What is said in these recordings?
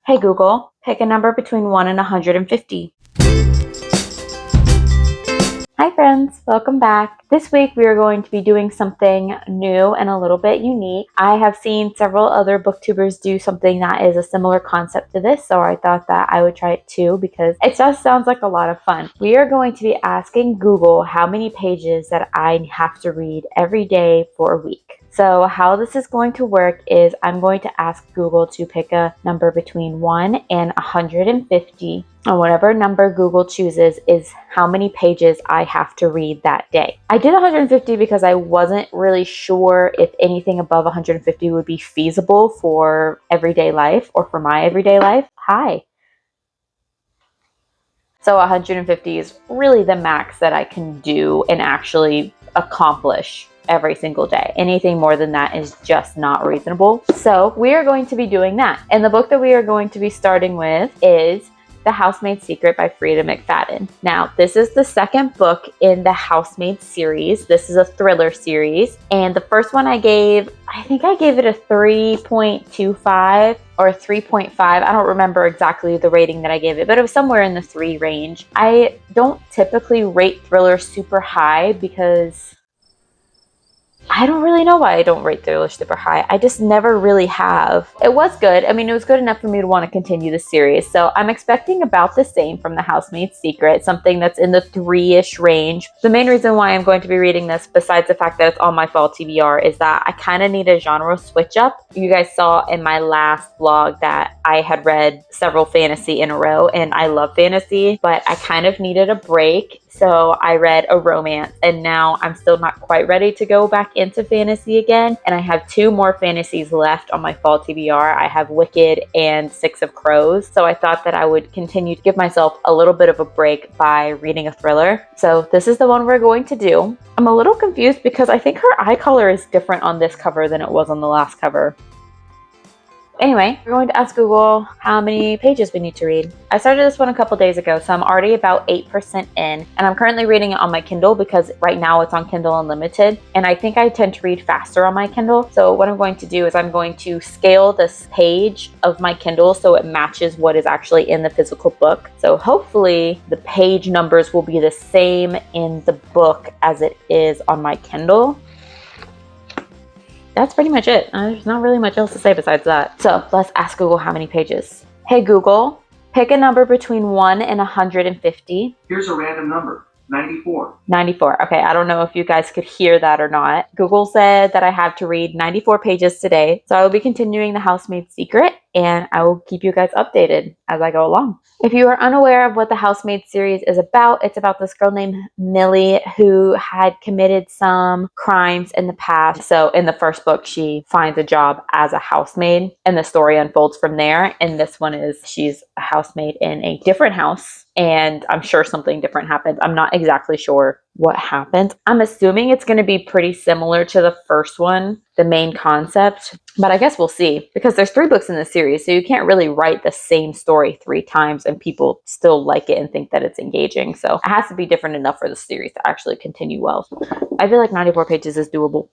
Hey Google, pick a number between 1 and 150. Hi friends, welcome back. This week we are going to be doing something new and a little bit unique. I have seen several other booktubers do something that is a similar concept to this, so I thought that I would try it too because it just sounds like a lot of fun. We are going to be asking Google how many pages that I have to read every day for a week. So how this is going to work is I'm going to ask Google to pick a number between 1 and 150. And whatever number Google chooses is how many pages I have to read that day. I did 150 because I wasn't really sure if anything above 150 would be feasible for everyday life or for my everyday life. Hi. So 150 is really the max that I can do and actually accomplish every single day. Anything more than that is just not reasonable. So we are going to be doing that. And the book that we are going to be starting with is The Housemaid's Secret by Freida McFadden. Now, this is the second book in the Housemaid series. This is a thriller series. And the first one I think I gave it a 3.25 or 3.5. I don't remember exactly the rating that I gave it, but it was somewhere in the 3 range. I don't typically rate thrillers super high because I don't really know why I don't rate thrillers super high. I just never really have. It was good. I mean, it was good enough for me to want to continue the series. So I'm expecting about the same from The Housemaid's Secret, something that's in the 3-ish range. The main reason why I'm going to be reading this, besides the fact that it's on my fall TBR, is that I kind of need a genre switch up. You guys saw in my last vlog that I had read several fantasy in a row, and I love fantasy, but I kind of needed a break. So I read a romance, and now I'm still not quite ready to go back into fantasy again. And I have 2 more fantasies left on my fall TBR. I have Wicked and 6 of Crows. So I thought that I would continue to give myself a little bit of a break by reading a thriller. So this is the one we're going to do. I'm a little confused because I think her eye color is different on this cover than it was on the last cover. Anyway, we're going to ask Google how many pages we need to read. I started this one a couple days ago, so I'm already about 8% in, and I'm currently reading it on my Kindle because right now it's on Kindle Unlimited, and I think I tend to read faster on my Kindle. So what I'm going to do is I'm going to scale this page of my Kindle so it matches what is actually in the physical book. So hopefully the page numbers will be the same in the book as it is on my Kindle. That's pretty much it. There's not really much else to say besides that. So let's ask Google how many pages. Hey Google, pick a number between 1 and 150. Here's a random number, 94. 94. Okay, I don't know if you guys could hear that or not. Google said that I have to read 94 pages today. So I will be continuing The Housemaid's Secret, and I will keep you guys updated as I go along. If you are unaware of what the Housemaid series is about, it's about this girl named Millie who had committed some crimes in the past. So in the first book, she finds a job as a housemaid, and the story unfolds from there. And this one is she's a housemaid in a different house, and I'm sure something different happens. I'm not exactly sure what happened. I'm assuming it's going to be pretty similar to the first one, the main concept, but I guess we'll see because there's 3 books in the series, so you can't really write the same story 3 times and people still like it and think that it's engaging. So it has to be different enough for the series to actually continue well. I feel like 94 pages is doable.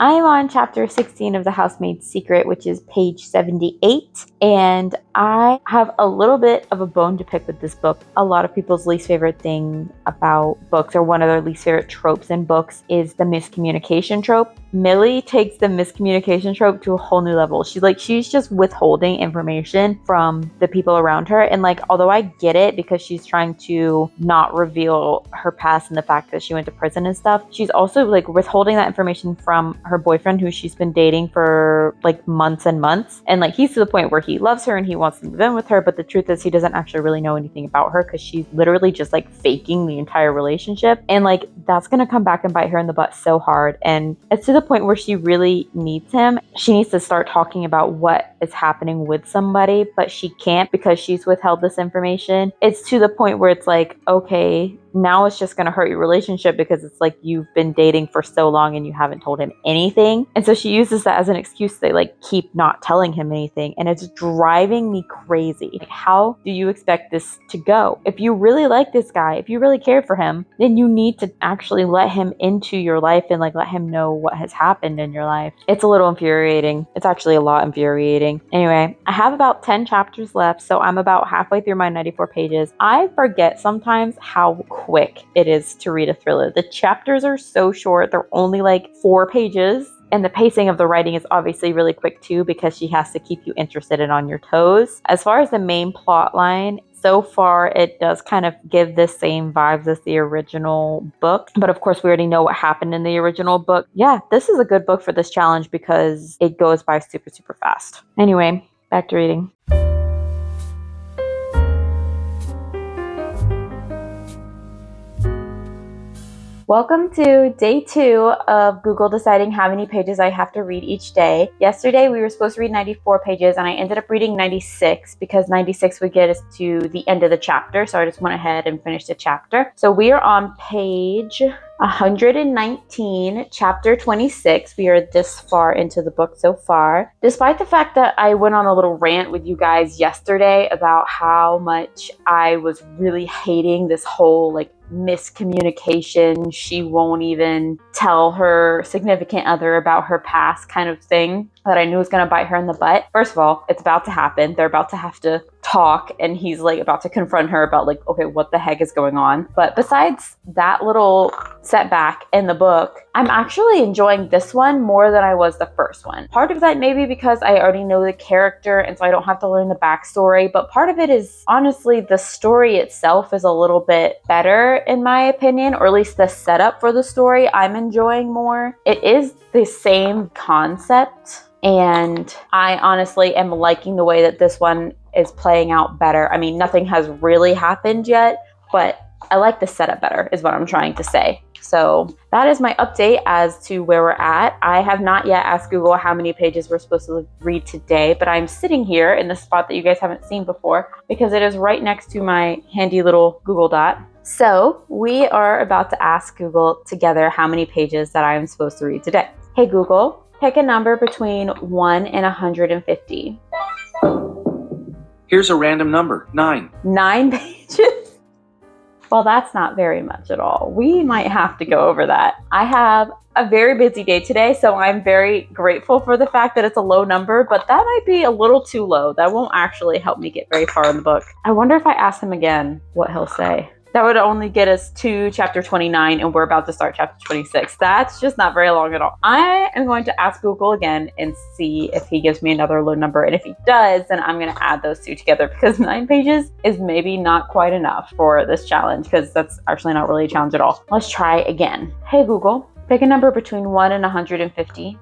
I am on chapter 16 of The Housemaid's Secret, which is page 78, and I have a little bit of a bone to pick with this book. A lot of people's least favorite thing about books, or one of their least favorite tropes in books, is the miscommunication trope. Millie takes the miscommunication trope to a whole new level. She's just withholding information from the people around her, and although I get it because she's trying to not reveal her past and the fact that she went to prison and stuff, she's also withholding that information from her boyfriend who she's been dating for months and months, and he's to the point where he loves her and he wants to move in with her, but the truth is he doesn't actually really know anything about her because she's literally just faking the entire relationship, and that's gonna come back and bite her in the butt so hard. And it's to the point where she really needs him. She needs to start talking about what is happening with somebody, but she can't because she's withheld this information. It's to the point where it's like, okay, now it's just going to hurt your relationship because it's like you've been dating for so long and you haven't told him anything. And so she uses that as an excuse to like keep not telling him anything. And it's driving me crazy. Like, how do you expect this to go? If you really like this guy, if you really care for him, then you need to actually let him into your life and like let him know what has happened in your life. It's a little infuriating. It's actually a lot infuriating. Anyway, I have about 10 chapters left, so I'm about halfway through my 94 pages. I forget sometimes how quick it is to read a thriller. The chapters are so short. They're only like 4 pages. And the pacing of the writing is obviously really quick too because she has to keep you interested and on your toes. As far as the main plot line, so far it does kind of give the same vibes as the original book. But of course, we already know what happened in the original book. Yeah, this is a good book for this challenge because it goes by super, super fast. Anyway, back to reading. Welcome to day 2 of Google deciding how many pages I have to read each day. Yesterday we were supposed to read 94 pages and I ended up reading 96 because 96 would get us to the end of the chapter. So I just went ahead and finished the chapter. So we are on page 119, chapter 26. We are this far into the book so far. Despite the fact that I went on a little rant with you guys yesterday about how much I was really hating this whole like miscommunication, she won't even tell her significant other about her past kind of thing that I knew was going to bite her in the butt. First of all, it's about to happen. They're about to have to talk and he's like about to confront her about like, okay, what the heck is going on? But besides that little setback in the book, I'm actually enjoying this one more than I was the first one. Part of that maybe because I already know the character and so I don't have to learn the backstory, but part of it is honestly the story itself is a little bit better in my opinion, or at least the setup for the story I'm enjoying more. It is the same concept and I honestly am liking the way that this one is playing out better. I mean, nothing has really happened yet, but I like the setup better is what I'm trying to say. So that is my update as to where we're at. I have not yet asked Google how many pages we're supposed to read today, but I'm sitting here in the spot that you guys haven't seen before because it is right next to my handy little Google Dot. So we are about to ask Google together how many pages that I am supposed to read today. Hey Google, pick a number between 1 and 150. Here's a random number, 9. 9 pages? Well, that's not very much at all. We might have to go over that. I have a very busy day today, so I'm very grateful for the fact that it's a low number, but that might be a little too low. That won't actually help me get very far in the book. I wonder if I ask him again what he'll say. That would only get us to chapter 29 and we're about to start chapter 26. That's just not very long at all. I am going to ask Google again and see if he gives me another low number. And if he does, then I'm going to add those two together because 9 pages is maybe not quite enough for this challenge because that's actually not really a challenge at all. Let's try again. Hey Google, pick a number between 1 and 150.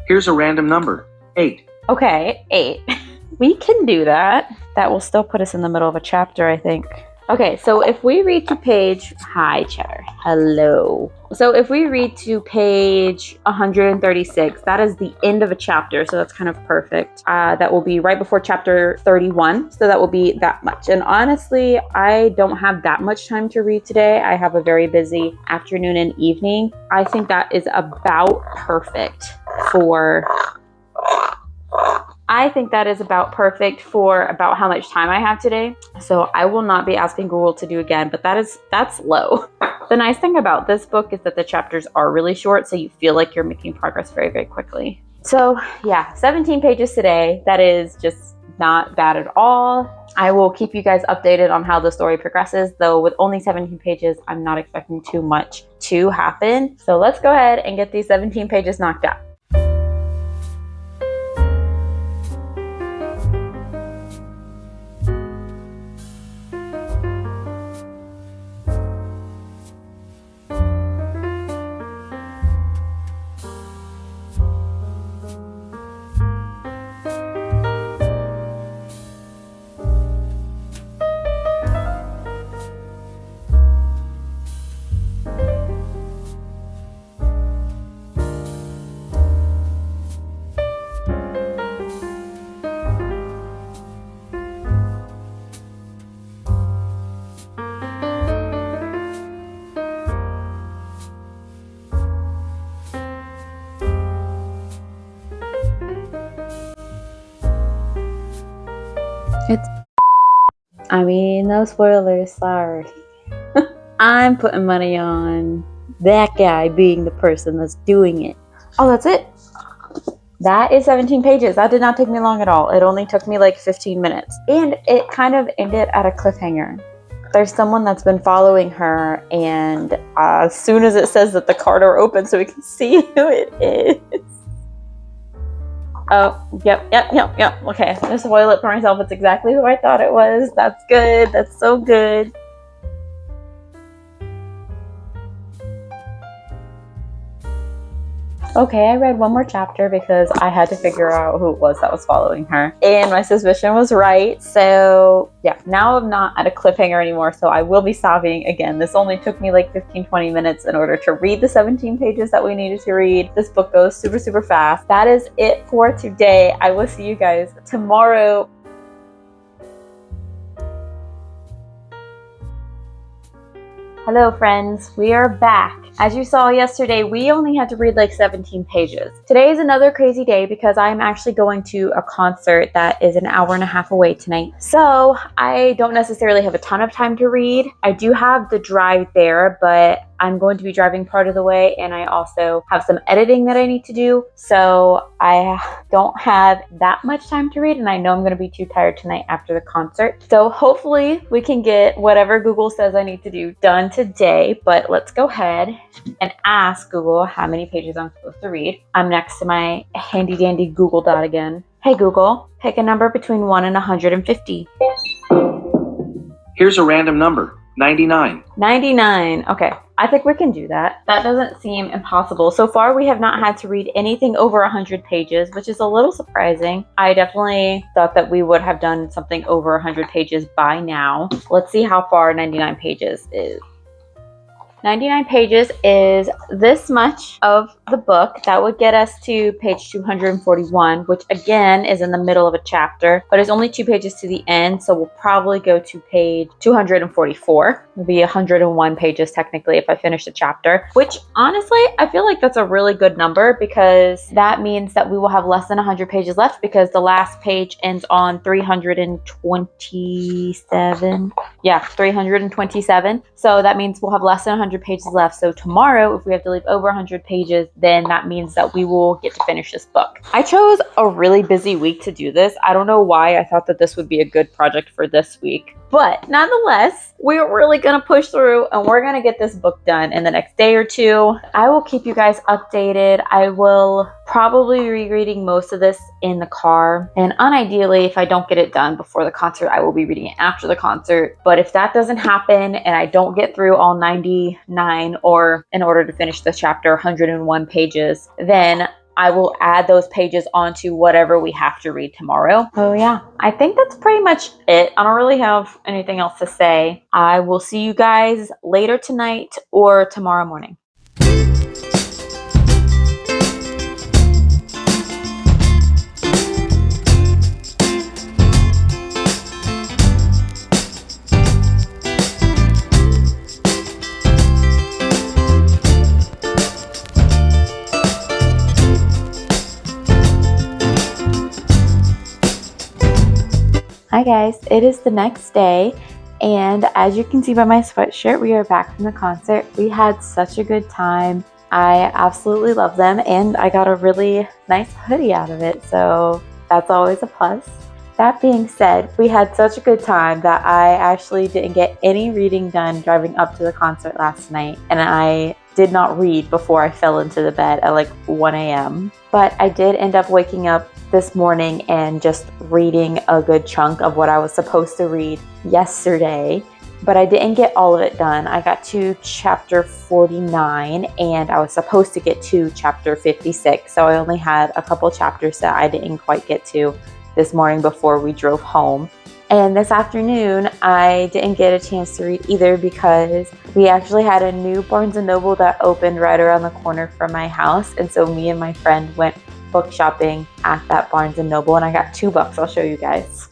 Here's a random number, 8. Okay, 8. We can do that. That will still put us in the middle of a chapter, I think. Okay, so if we read to page... Hi, Cheddar. Hello. So if we read to page 136, that is the end of a chapter, so that's kind of perfect. That will be right before chapter 31, so that will be that much. And honestly, I don't have that much time to read today. I have a very busy afternoon and evening. I think that is about perfect for... about how much time I have today. So I will not be asking Google to do again, but that's low. The nice thing about this book is that the chapters are really short, so you feel like you're making progress very, very quickly. So yeah, 17 pages today. That is just not bad at all. I will keep you guys updated on how the story progresses, though with only 17 pages, I'm not expecting too much to happen. So let's go ahead and get these 17 pages knocked out. No spoilers, sorry. I'm putting money on that guy being the person that's doing it. Oh, that's it? That is 17 pages. That did not take me long at all. It only took me like 15 minutes. And it kind of ended at a cliffhanger. There's someone that's been following her, and as soon as it says that the car door opens so we can see who it is. Oh, yep. Okay, I'm gonna spoil it for myself. It's exactly who I thought it was. That's good. That's so good. Okay, I read one more chapter because I had to figure out who it was that was following her. And my suspicion was right. So yeah, now I'm not at a cliffhanger anymore. So I will be stopping again. This only took me like 15-20 minutes in order to read the 17 pages that we needed to read. This book goes super fast. That is it for today. I will see you guys tomorrow. Hello friends, we are back. As you saw yesterday, we only had to read like 17 pages. Today is another crazy day because I'm actually going to a concert that is an hour and a half away tonight. So I don't necessarily have a ton of time to read. I do have the drive there, but I'm going to be driving part of the way, and I also have some editing that I need to do. So I don't have that much time to read, and I know I'm going to be too tired tonight after the concert. So hopefully we can get whatever Google says I need to do done today, but let's go ahead and ask Google how many pages I'm supposed to read. I'm next to my handy dandy Google Dot again. Hey Google, pick a number between 1 and 150. Here's a random number, 99. 99. Okay, I think we can do that. That doesn't seem impossible. So far, we have not had to read anything over 100 pages, which is a little surprising. I definitely thought that we would have done something over 100 pages by now. Let's see how far 99 pages is. 99 pages is this much of the book. That would get us to page 241, which again is in the middle of a chapter, but it's only 2 pages to the end, so we'll probably go to page 244. It'll be 101 pages technically if I finish the chapter, which honestly, I feel like that's a really good number because that means that we will have less than 100 pages left because the last page ends on 327. Yeah, 327. So that means we'll have less than 100 pages left. So tomorrow, if we have to leave over 100 pages, then that means that we will get to finish this book. I chose a really busy week to do this. I don't know why I thought that this would be a good project for this week, but nonetheless, we're really going to push through and we're going to get this book done in the next day or two. I will keep you guys updated. I will probably be rereading most of this in the car. And unideally, if I don't get it done before the concert, I will be reading it after the concert. But if that doesn't happen and I don't get through all 99 or in order to finish the chapter 101 pages, then I will add those pages onto whatever we have to read tomorrow. Oh yeah, I think that's pretty much it. I don't really have anything else to say. I will see you guys later tonight or tomorrow morning. Hi guys, it is the next day, and as you can see by my sweatshirt, we are back from the concert. We had such a good time. I absolutely love them, and I got a really nice hoodie out of it, so that's always a plus. That being said, we had such a good time that I actually didn't get any reading done driving up to the concert last night, and I did not read before I fell into the bed at like 1 a.m. But I did end up waking up this morning and just reading a good chunk of what I was supposed to read yesterday, but I didn't get all of it done. I got to chapter 49 and I was supposed to get to chapter 56, so I only had a couple chapters that I didn't quite get to this morning before we drove home. And this afternoon, I didn't get a chance to read either because we actually had a new Barnes & Noble that opened right around the corner from my house. And so me and my friend went book shopping at that Barnes & Noble, and I got 2 books. I'll show you guys.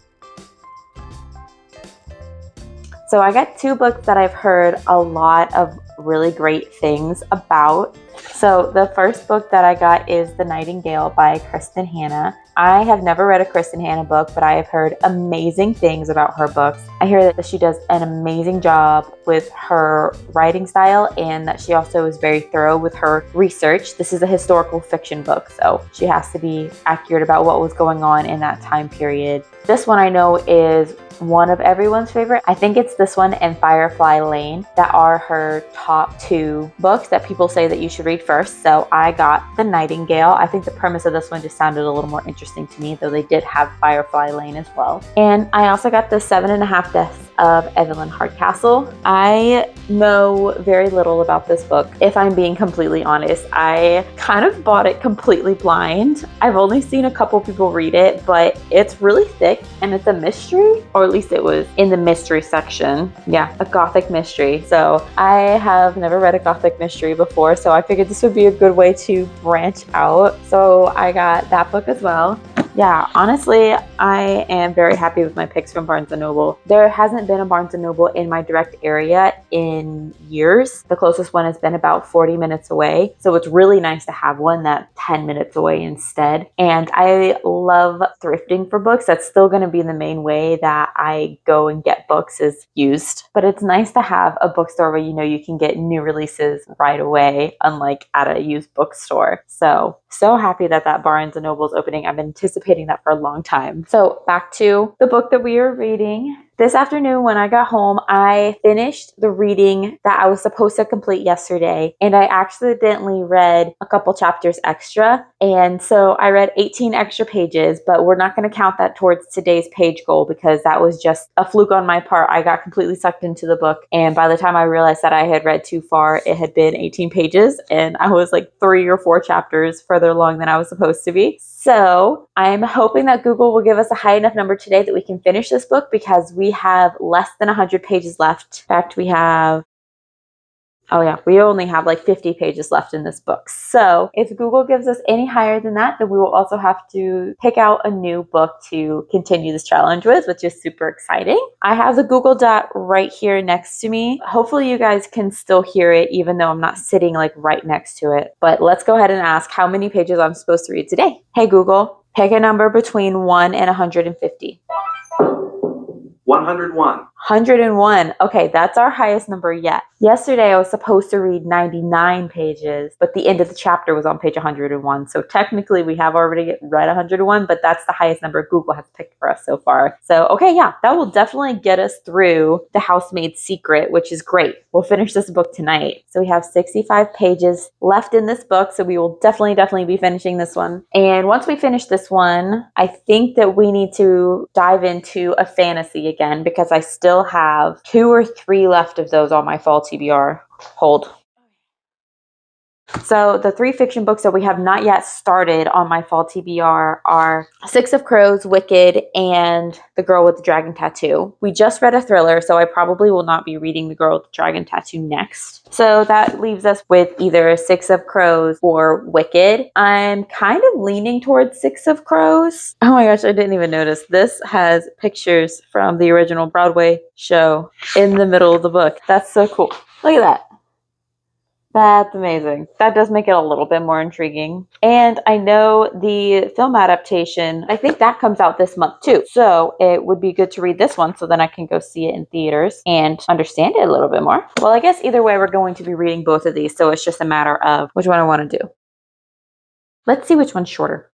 So I got 2 books that I've heard a lot of really great things about. So the first book that I got is The Nightingale by Kristen Hanna. I have never read a Kristen Hanna book, but I have heard amazing things about her books. I hear that she does an amazing job with her writing style and that she also is very thorough with her research. This is a historical fiction book, so she has to be accurate about what was going on in that time period. This one I know is one of everyone's favorite. I think it's this one and Firefly Lane that are her top two books that people say that you should read first. So I got The Nightingale. I think the premise of this one just sounded a little more interesting to me, though they did have Firefly Lane as well. And I also got The 7.5 Deaths of Evelyn Hardcastle. I know very little about this book. If I'm being completely honest, I kind of bought it completely blind. I've only seen a couple people read it, but it's really thick and it's a mystery, or at least it was in the mystery section. Yeah, a gothic mystery. So I have never read a gothic mystery before, so I figured this would be a good way to branch out. So I got that book as well. Yeah, honestly, I am very happy with my picks from Barnes & Noble. There hasn't been a Barnes & Noble in my direct area in years. The closest one has been about 40 minutes away. So it's really nice to have one that's 10 minutes away instead. And I love thrifting for books. That's still going to be the main way that I go and get books is used. But it's nice to have a bookstore where you know you can get new releases right away, unlike at a used bookstore. So happy that Barnes & Noble is opening. I've been anticipating that for a long time. So back to the book that we are reading. This afternoon when I got home, I finished the reading that I was supposed to complete yesterday, and I accidentally read a couple chapters extra. And so I read 18 extra pages, but we're not going to count that towards today's page goal because that was just a fluke on my part. I got completely sucked into the book, and by the time I realized that I had read too far, it had been 18 pages, and I was like 3 or 4 chapters further along than I was supposed to be. So I'm hoping that Google will give us a high enough number today that we can finish this book because we have less than 100 pages left. In fact, we only have like 50 pages left in this book. So if Google gives us any higher than that, then we will also have to pick out a new book to continue this challenge with, which is super exciting. I have the Google Dot right here next to me. Hopefully you guys can still hear it even though I'm not sitting like right next to it. But let's go ahead and ask how many pages I'm supposed to read today. Hey Google, pick a number between 1 and 150. 101. 101. Okay, that's our highest number yet. Yesterday, I was supposed to read 99 pages, but the end of the chapter was on page 101. So technically, we have already read 101, but that's the highest number Google has picked for us so far. So, okay, yeah, that will definitely get us through The Housemaid's Secret, which is great. We'll finish this book tonight. So we have 65 pages left in this book, so we will definitely be finishing this one. And once we finish this one, I think that we need to dive into a fantasy again because I still have 2 or 3 left of those on my fall TBR. Hold. So the 3 fiction books that we have not yet started on my fall TBR are Six of Crows, Wicked, and The Girl with the Dragon Tattoo. We just read a thriller, so I probably will not be reading The Girl with the Dragon Tattoo next. So that leaves us with either Six of Crows or Wicked. I'm kind of leaning towards Six of Crows. Oh my gosh, I didn't even notice. This has pictures from the original Broadway show in the middle of the book. That's so cool. Look at that. That's amazing. That does make it a little bit more intriguing. And I know the film adaptation, I think that comes out this month too. So it would be good to read this one so then I can go see it in theaters and understand it a little bit more. Well, I guess either way, we're going to be reading both of these. So it's just a matter of which one I want to do. Let's see which one's shorter.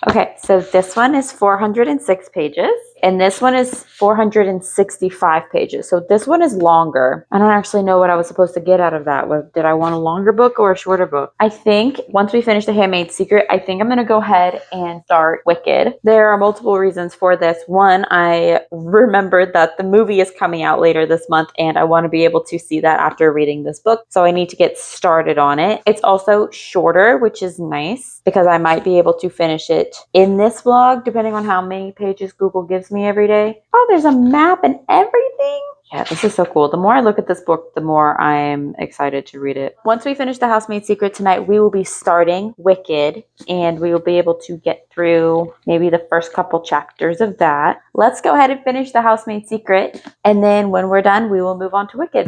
Okay, so this one is 406 pages, and this one is 465 pages. So this one is longer. I don't actually know what I was supposed to get out of that. Did I want a longer book or a shorter book? I think once we finish The Handmaid's Secret, I think I'm going to go ahead and start Wicked. There are multiple reasons for this. One, I remembered that the movie is coming out later this month, and I want to be able to see that after reading this book. So I need to get started on it. It's also shorter, which is nice because I might be able to finish it in this vlog, depending on how many pages Google gives me every day. Oh, there's a map and everything. Yeah, this is so cool. The more I look at this book, the more I'm excited to read it. Once we finish The Housemaid's Secret tonight, we will be starting Wicked, and we will be able to get through maybe the first couple chapters of that. Let's go ahead and finish The Housemaid's Secret, and then when we're done, we will move on to Wicked.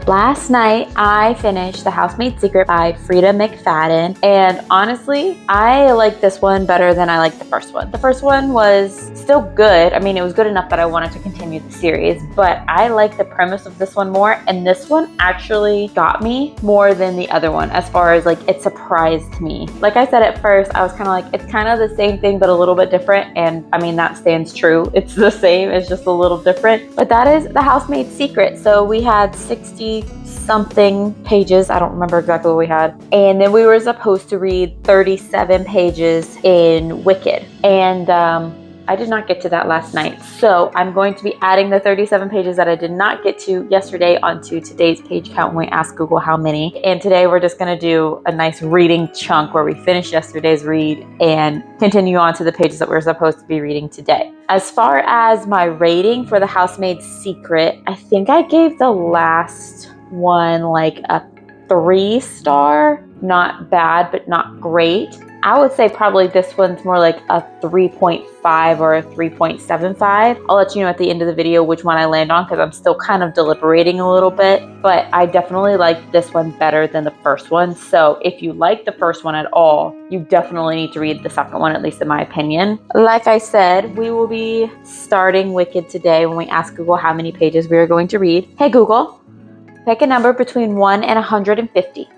Last night, I finished The Housemaid's Secret by Frida McFadden, and honestly, I like this one better than I liked the first one. The first one was still good. I mean, it was good enough that I wanted to continue the series, but I like the premise of this one more, and this one actually got me more than the other one as far as like it surprised me. Like I said at first, I was kind of like, it's kind of the same thing, but a little bit different, and I mean, that stands true. It's the same, it's just a little different, but that is The Housemaid's Secret. So we had 60 something pages. I don't remember exactly what we had. And then we were supposed to read 37 pages in Wicked. And I did not get to that last night. So I'm going to be adding the 37 pages that I did not get to yesterday onto today's page count when we ask Google how many. And today we're just going to do a nice reading chunk where we finish yesterday's read and continue on to the pages that we're supposed to be reading today. As far as my rating for The Housemaid's Secret, I think I gave the last one like a 3-star. Not bad, but not great. I would say probably this one's more like a 3.5 or a 3.75. I'll let you know at the end of the video which one I land on because I'm still kind of deliberating a little bit, but I definitely like this one better than the first one. So if you like the first one at all, you definitely need to read the second one, at least in my opinion. Like I said, we will be starting Wicked today when we ask Google how many pages we are going to read. Hey Google, pick a number between 1 and 150.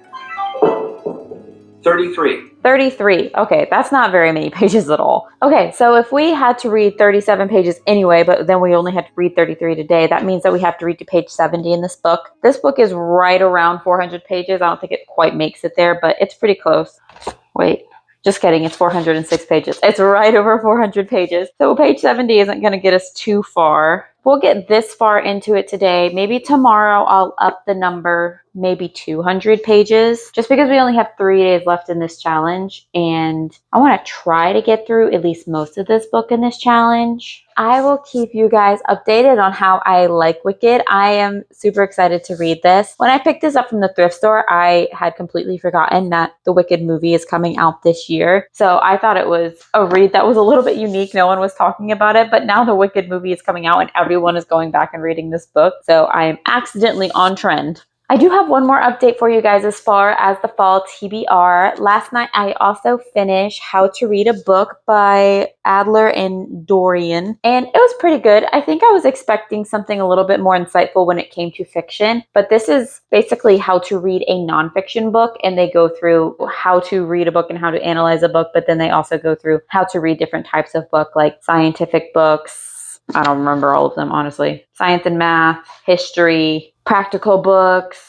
33. 33. Okay, that's not very many pages at all. Okay, so if we had to read 37 pages anyway, but then we only had to read 33 today, that means that we have to read to page 70 in this book. This book is right around 400 pages. I don't think it quite makes it there, but it's pretty close. Wait. Just kidding, it's 406 pages. It's right over 400 pages. So page 70 isn't going to get us too far. We'll get this far into it today. Maybe tomorrow I'll up the number, maybe 200 pages, just because we only have 3 days left in this challenge. And I want to try to get through at least most of this book in this challenge. I will keep you guys updated on how I like Wicked. I am super excited to read this. When I picked this up from the thrift store, I had completely forgotten that the Wicked movie is coming out this year. So I thought it was a read that was a little bit unique. No one was talking about it, but now the Wicked movie is coming out and everyone is going back and reading this book. So I am accidentally on trend. I do have one more update for you guys as far as the fall TBR. Last night, I also finished How to Read a Book by Adler and Dorian, and it was pretty good. I think I was expecting something a little bit more insightful when it came to fiction, but this is basically how to read a nonfiction book, and they go through how to read a book and how to analyze a book, but then they also go through how to read different types of book, like scientific books. I don't remember all of them, honestly. Science and math, history, practical books,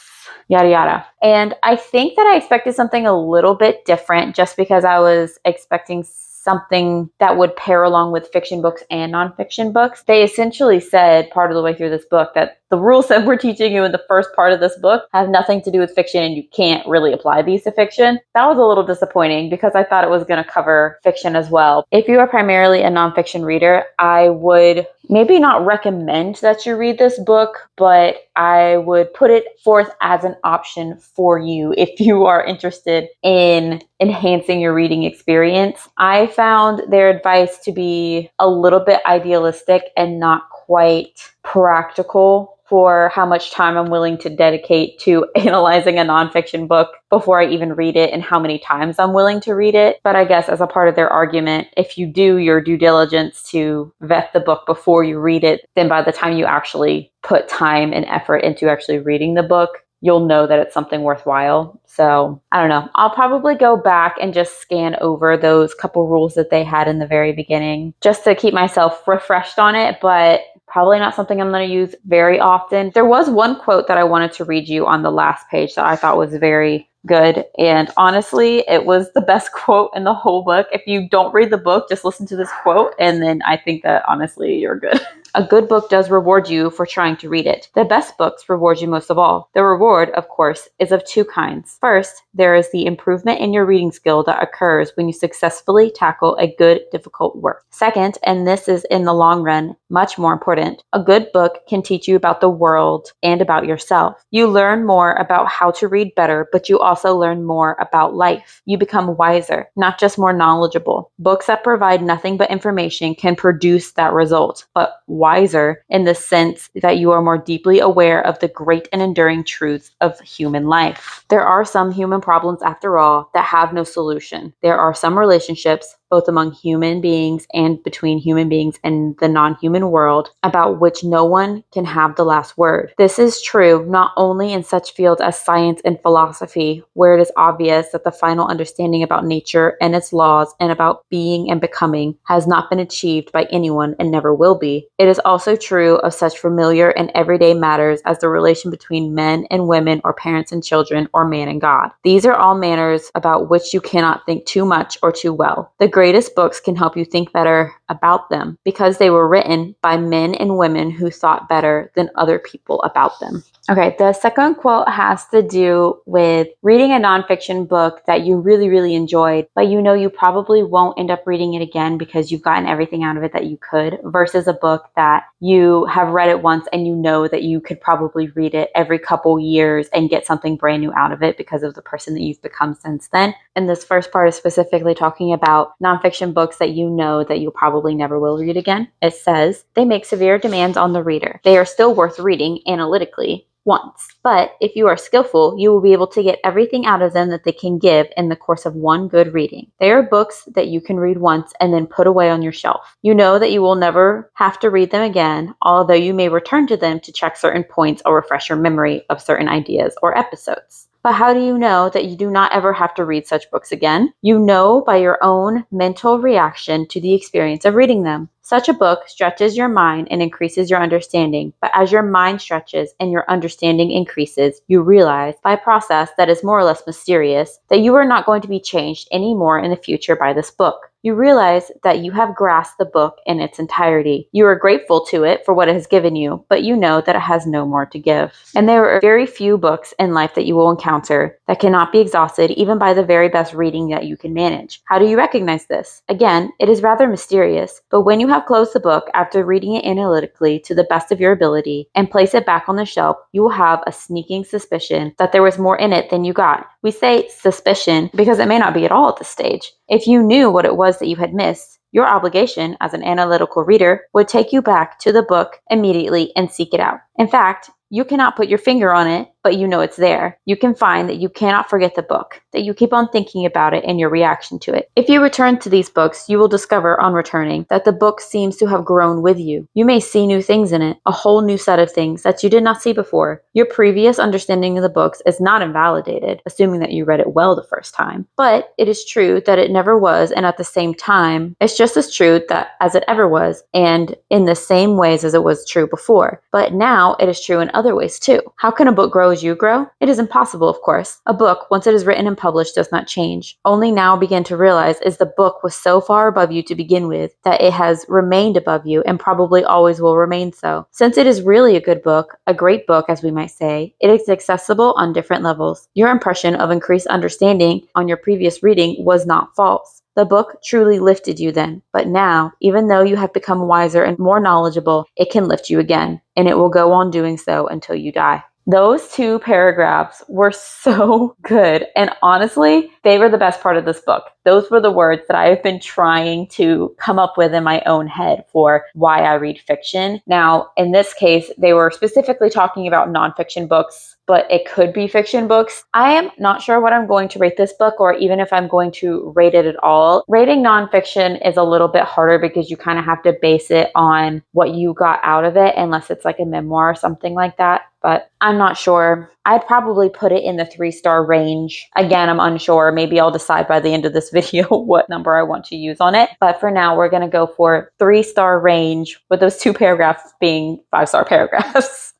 yada yada. And I think that I expected something a little bit different just because I was expecting something that would pair along with fiction books and nonfiction books. They essentially said part of the way through this book that the rules that we're teaching you in the first part of this book have nothing to do with fiction and you can't really apply these to fiction. That was a little disappointing because I thought it was going to cover fiction as well. If you are primarily a nonfiction reader, I would maybe not recommend that you read this book, but I would put it forth as an option for you if you are interested in enhancing your reading experience. I found their advice to be a little bit idealistic and not quite practical for how much time I'm willing to dedicate to analyzing a nonfiction book before I even read it and how many times I'm willing to read it. But I guess as a part of their argument, if you do your due diligence to vet the book before you read it, then by the time you actually put time and effort into actually reading the book, you'll know that it's something worthwhile. So I don't know. I'll probably go back and just scan over those couple rules that they had in the very beginning just to keep myself refreshed on it, but probably not something I'm going to use very often. There was one quote that I wanted to read you on the last page that I thought was very good. And honestly, it was the best quote in the whole book. If you don't read the book, just listen to this quote. And then I think that honestly, you're good. A good book does reward you for trying to read it. The best books reward you most of all. The reward, of course, is of two kinds. First, there is the improvement in your reading skill that occurs when you successfully tackle a good, difficult work. Second, and this is in the long run much more important, a good book can teach you about the world and about yourself. You learn more about how to read better, but you also learn more about life. You become wiser, not just more knowledgeable. Books that provide nothing but information can produce that result, but wiser in the sense that you are more deeply aware of the great and enduring truths of human life. There are some human problems, after all, that have no solution. There are some relationships, both among human beings and between human beings and the non-human world, about which no one can have the last word. This is true not only in such fields as science and philosophy, where it is obvious that the final understanding about nature and its laws and about being and becoming has not been achieved by anyone and never will be. It is also true of such familiar and everyday matters as the relation between men and women, or parents and children, or man and God. These are all matters about which you cannot think too much or too well. The greatest books can help you think better about them because they were written by men and women who thought better than other people about them. Okay, the second quote has to do with reading a nonfiction book that you really, really enjoyed, but you know you probably won't end up reading it again because you've gotten everything out of it that you could, versus a book that you have read it once and you know that you could probably read it every couple years and get something brand new out of it because of the person that you've become since then. And this first part is specifically talking about nonfiction books that you know that you probably never will read again. It says, they make severe demands on the reader. They are still worth reading analytically once. But if you are skillful, you will be able to get everything out of them that they can give in the course of one good reading. They are books that you can read once and then put away on your shelf. You know that you will never have to read them again, although you may return to them to check certain points or refresh your memory of certain ideas or episodes. But how do you know that you do not ever have to read such books again? You know by your own mental reaction to the experience of reading them. Such a book stretches your mind and increases your understanding, but as your mind stretches and your understanding increases, you realize, by a process that is more or less mysterious, that you are not going to be changed anymore in the future by this book. You realize that you have grasped the book in its entirety. You are grateful to it for what it has given you, but you know that it has no more to give. And there are very few books in life that you will encounter that cannot be exhausted even by the very best reading that you can manage. How do you recognize this? Again, it is rather mysterious, but when you have closed the book after reading it analytically to the best of your ability and place it back on the shelf, you will have a sneaking suspicion that there was more in it than you got. We say suspicion because it may not be at all at this stage. If you knew what it was that you had missed, your obligation as an analytical reader would take you back to the book immediately and seek it out. In fact, you cannot put your finger on it, but you know it's there. You can find that you cannot forget the book, that you keep on thinking about it and your reaction to it. If you return to these books, you will discover on returning that the book seems to have grown with you. You may see new things in it, a whole new set of things that you did not see before. Your previous understanding of the books is not invalidated, assuming that you read it well the first time. But it is true that it never was, and at the same time, it's just as true that as it ever was, and in the same ways as it was true before. But now it is true in other ways too. How can a book grow as you grow? It is impossible, of course. A book, once it is written and published, does not change. Only now begin to realize is the book was so far above you to begin with that it has remained above you and probably always will remain so. Since it is really a good book, a great book as we might say, it is accessible on different levels. Your impression of increased understanding on your previous reading was not false. The book truly lifted you then, but now, even though you have become wiser and more knowledgeable, it can lift you again, and it will go on doing so until you die. Those two paragraphs were so good, and honestly, they were the best part of this book. Those were the words that I have been trying to come up with in my own head for why I read fiction. Now, in this case, they were specifically talking about nonfiction books, but it could be fiction books. I am not sure what I'm going to rate this book, or even if I'm going to rate it at all. Rating nonfiction is a little bit harder because you kind of have to base it on what you got out of it, unless it's like a memoir or something like that. But I'm not sure. I'd probably put it in the 3-star range. Again, I'm unsure. Maybe I'll decide by the end of this video what number I want to use on it. But for now, we're going to go for 3-star range, with those 2 paragraphs being 5-star paragraphs.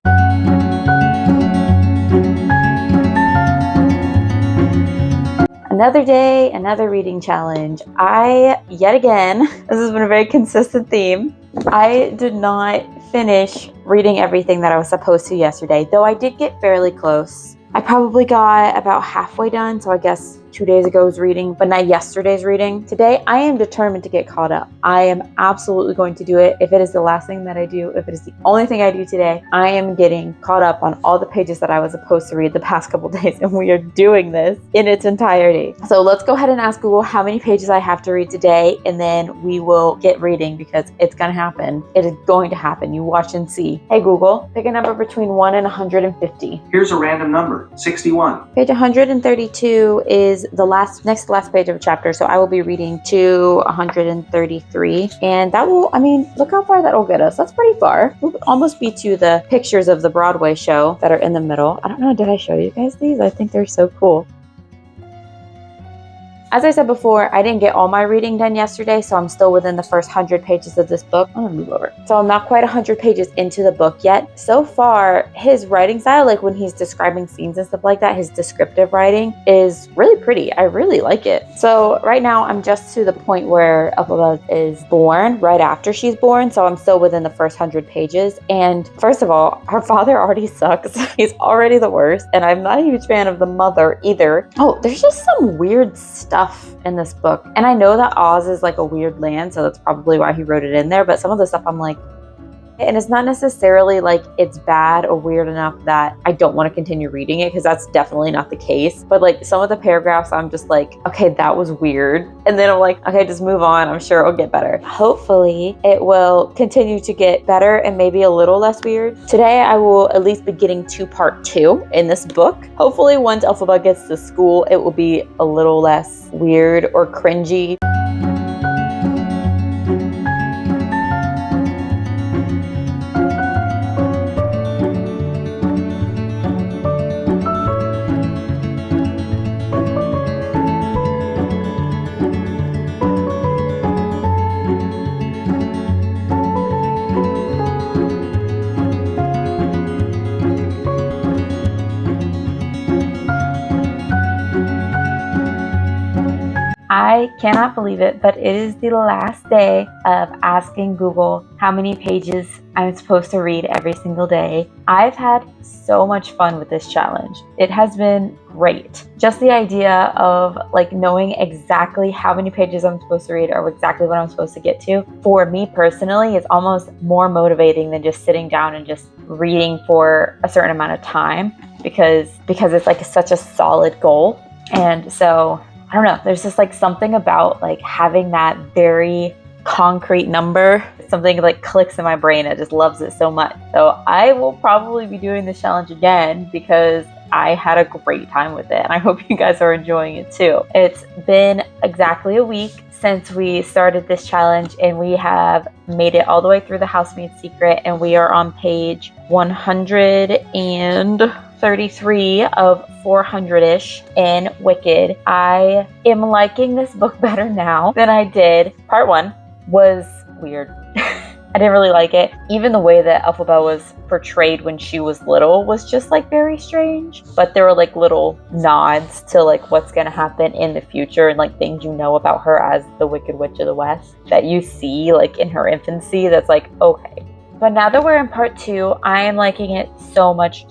Another day, another reading challenge. Yet again, this has been a very consistent theme. I did not finish reading everything that I was supposed to yesterday, though I did get fairly close. I probably got about halfway done, so I guess 2 days ago's reading, but not yesterday's reading. Today, I am determined to get caught up. I am absolutely going to do it. If it is the last thing that I do, if it is the only thing I do today, I am getting caught up on all the pages that I was supposed to read the past couple days, and we are doing this in its entirety. So let's go ahead and ask Google how many pages I have to read today, and then we will get reading because it's going to happen. It is going to happen. You watch and see. Hey Google, pick a number between 1 and 150. Here's a random number, 61. Page 132 is the next to last page of a chapter, so I will be reading to 133, and that will, look how far that'll get us. That's pretty far. We'll almost be to the pictures of the Broadway show that are in the middle. I don't know, did I show you guys these? I think they're so cool. As I said before, I didn't get all my reading done yesterday, so I'm still within the first 100 pages of this book. I'm gonna move over. So I'm not quite 100 pages into the book yet. So far, his writing style, like when he's describing scenes and stuff like that, his descriptive writing is really pretty. I really like it. So right now, I'm just to the point where Elphaba is born, right after she's born, so I'm still within the first 100 pages. And first of all, her father already sucks. He's already the worst, and I'm not a huge fan of the mother either. Oh, there's just some weird stuff in this book. And I know that Oz is like a weird land, so that's probably why he wrote it in there, but some of the stuff I'm like, and it's not necessarily like it's bad or weird enough that I don't want to continue reading it, because that's definitely not the case. But like some of the paragraphs, I'm just like, okay, that was weird. And then I'm like, okay, just move on. I'm sure it'll get better. Hopefully it will continue to get better and maybe a little less weird. Today, I will at least be getting to part 2 in this book. Hopefully once Elphaba gets to school, it will be a little less weird or cringy. I cannot believe it, but it is the last day of asking Google how many pages I'm supposed to read every single day. I've had so much fun with this challenge. It has been great. Just the idea of like knowing exactly how many pages I'm supposed to read or exactly what I'm supposed to get to, for me personally, is almost more motivating than just sitting down and just reading for a certain amount of time, because it's like such a solid goal. And so I don't know, there's just like something about like having that very concrete number. Something like clicks in my brain. I just loves it so much. So I will probably be doing this challenge again because I had a great time with it, and I hope you guys are enjoying it too. It's been exactly a week since we started this challenge, and we have made it all the way through the Housemaid Secret, and we are on page 133 of 400-ish in Wicked. I am liking this book better now than I did. Part 1 was weird. I didn't really like it. Even the way that Elphaba was portrayed when she was little was just like very strange. But there were like little nods to like what's gonna happen in the future, and like things you know about her as the Wicked Witch of the West that you see like in her infancy. That's like, okay. But now that we're in part 2, I am liking it so much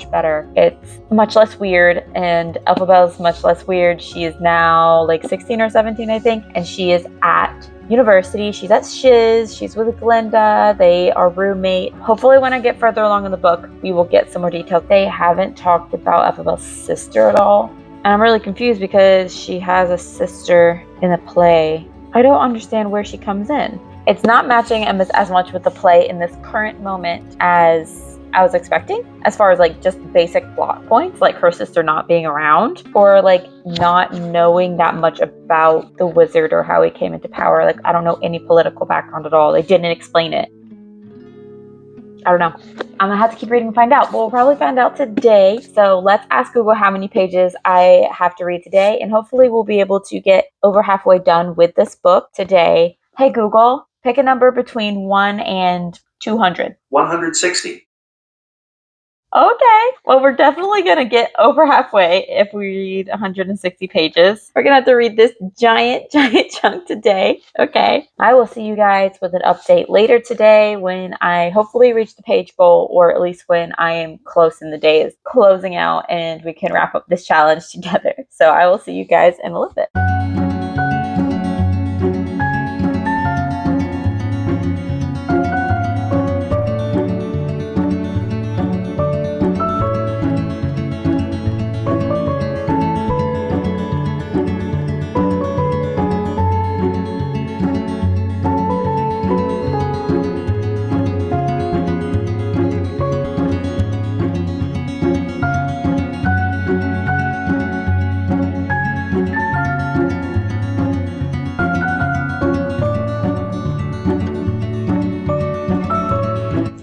better. It's much less weird, and Elphaba is much less weird. She is now like 16 or 17, I think, and she is at university. She's at Shiz. She's with Glenda. They are roommate. Hopefully when I get further along in the book, we will get some more details. They haven't talked about Elphaba's sister at all, and I'm really confused because she has a sister in the play. I don't understand where she comes in. It's not matching as much with the play in this current moment as I was expecting, as far as like just basic plot points, like her sister not being around, or like not knowing that much about the wizard or how he came into power. Like I don't know any political background at all. They didn't explain it. I don't know. I'm gonna have to keep reading and find out. We'll probably find out today. So let's ask Google how many pages I have to read today, and hopefully we'll be able to get over halfway done with this book today. Hey Google, pick a number between 1 and 200. 160. Okay, well, we're definitely going to get over halfway if we read 160 pages. We're going to have to read this giant chunk today. Okay, I will see you guys with an update later today when I hopefully reach the page goal, or at least when I am close and the day is closing out and we can wrap up this challenge together. So I will see you guys in a little bit.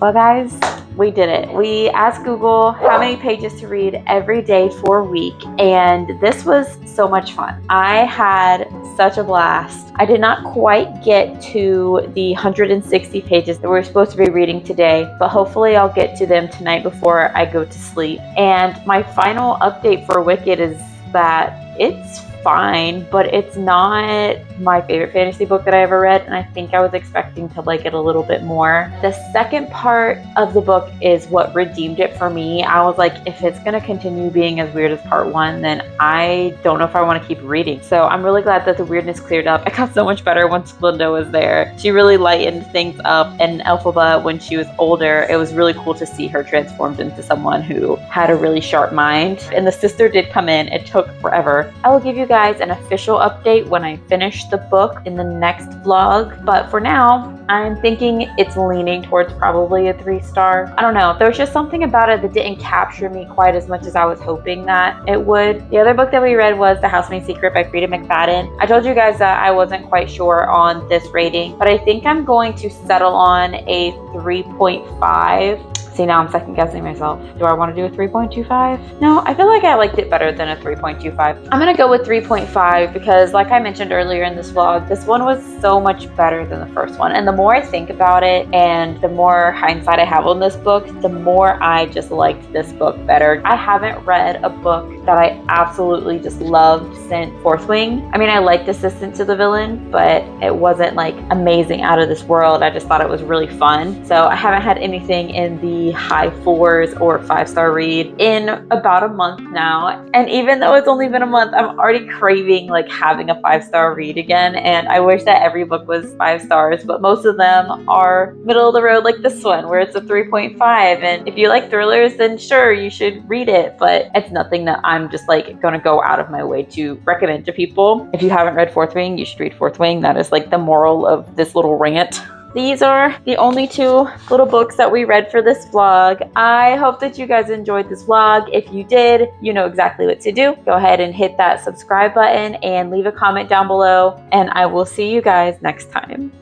Well guys, we did it. We asked Google how many pages to read every day for a week, and this was so much fun. I had such a blast. I did not quite get to the 160 pages that we're supposed to be reading today, but hopefully I'll get to them tonight before I go to sleep. And my final update for Wicked is that it's fine, but it's not my favorite fantasy book that I ever read, and I think I was expecting to like it a little bit more. The second part of the book is what redeemed it for me. I was like, if it's gonna continue being as weird as part one, then I don't know if I want to keep reading. So I'm really glad that the weirdness cleared up. It got so much better once Glinda was there. She really lightened things up, and Elphaba, when she was older, it was really cool to see her transformed into someone who had a really sharp mind. And the sister did come in. It took forever. I will give you guys an official update when I finish the book in the next vlog, but for now I'm thinking it's leaning towards probably a 3-star. I don't know, there was just something about it that didn't capture me quite as much as I was hoping that it would. The other book that we read was The Housemaid's Secret by Frida McFadden. I told you guys that I wasn't quite sure on this rating, but I think I'm going to settle on a 3.5. See, now I'm second guessing myself. Do I want to do a 3.25? No, I feel like I liked it better than a 3.25. I'm gonna go with 3.5 because, like I mentioned earlier in this vlog, this one was so much better than the first one. And the more I think about it and the more hindsight I have on this book, the more I just liked this book better. I haven't read a book that I absolutely just loved since Fourth Wing. I mean, I liked Assistant to the Villain, but it wasn't like amazing, out of this world. I just thought it was really fun. So I haven't had anything in the high 4s or 5-star read in about a month now. And even though it's only been a month, I'm already craving like having a 5-star read again. And I wish that every book was 5 stars, but most of them are middle of the road, like this one where it's a 3.5. And if you like thrillers, then sure, you should read it, but it's nothing that I'm just like gonna go out of my way to recommend to people. If you haven't read Fourth Wing, you should read Fourth Wing. That is like the moral of this little rant. These are the only 2 little books that we read for this vlog. I hope that you guys enjoyed this vlog. If you did, you know exactly what to do. Go ahead and hit that subscribe button and leave a comment down below, and I will see you guys next time.